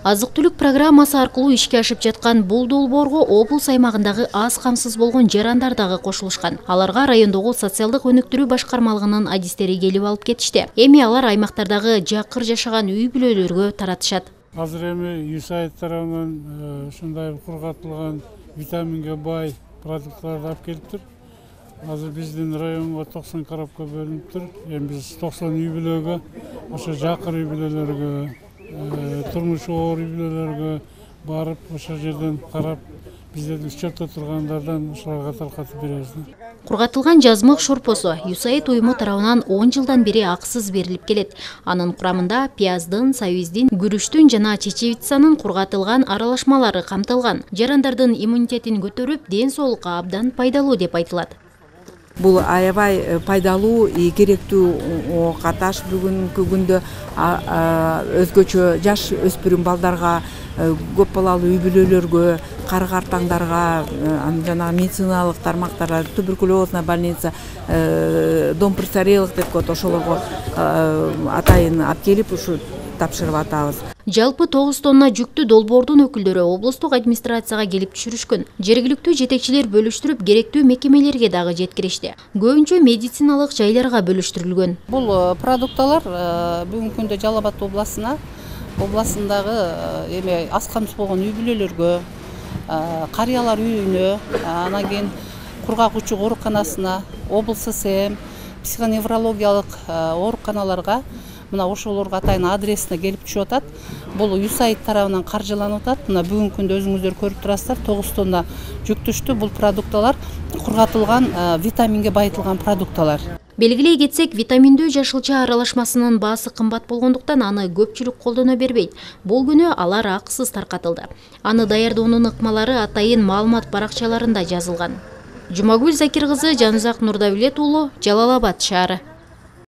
Азык-түлүк программасы аркылуу ишке ашып жаткан бул долбоорго облус аймагындагы аз камсыз болгон жарандар дагы кошулушкан. Аларга райондогу социалдык өнүктүрүү башкармалыгынын адистери келип алып кетишти. Эми алар аймактардагы жакыр жашаган үй бүлөлөргө таратышат. Азыр эми USAID тарабынан ушундай кургатылган витаминге бай продукттарды алып келиптир. Азыр биздин районго 90 коробка бөлүнүптүр. Эми биз 90 үй бүлөгө, ошо жакыр үй бүлөлөргө, турмушу оор үй бүлөлөргө барып, ошол жерден карап, биздердин счетто тургандардан ошолорго таркатып беребиз. Кургатылган жазмык шорпосу USAID уюму тарабынан 10 жылдан бери акысыз берилип келет. Анын курамында пияздын, сабиздин, күрүчтүн жана чечевицанын кургатылган аралашмалары камтылган. Жарандардын иммунитетин көтөрүп, ден соолукка абдан пайдалуу деп айтылат. Бул аябай пайдалуу, керектүү каташ бүгүнкү күндө өзгөчө жаш өспүрүм балдарга, көп балалуу үй бүлөлөргө, кары-картаңдарга, жанагы медициналык тармактарга, туберкулезная больница, дом престарелых деп коет, ошолорго атайын алып келип ушу тапшырып атабыз. Жалпы 9 тонна жүктү долбоордун өкүлдөрү облустук администрацияга келип түшүрүшкөн. Жергиликтүү жетекчилер бөлүштүрүп, керектүү мекемелерге дагы жеткиришти. Көбүнчө медициналык жайларга бөлүштүрүлгөн. Бул продукталар бүгүнкү күндө Жалал Абад областындагы эми аз камсыз болгон үй бүлөлөргө, карыялар үйүнө, анан кийин кургак-учук ооруканасына, облус СМ, психоневрологиялык ооруканаларга, мына ошолорго атайын адресине келип түшүп атат. Бул USAID тарабынан каржыланып атат. Мына бүгүнкү күндө өзүңүздөр көрүп турасыздар, 9 тонна жүк түштү. Бул продукталар кургатылган, витаминге байытылган продукталар. Белгилей кетсек, витаминдүү жашылча аралашмасынын баасы кымбат болгондуктан аны көпчүлүк колдоно бербейт. Бул күнү алар акысыз таркатылды. Аны даярдоонун ыкмалары атайын маалымат баракчаларында жазылган. Жумагүл Закир кызы, Жанузак Нурдавлет уулу, Жалал Абад шаары.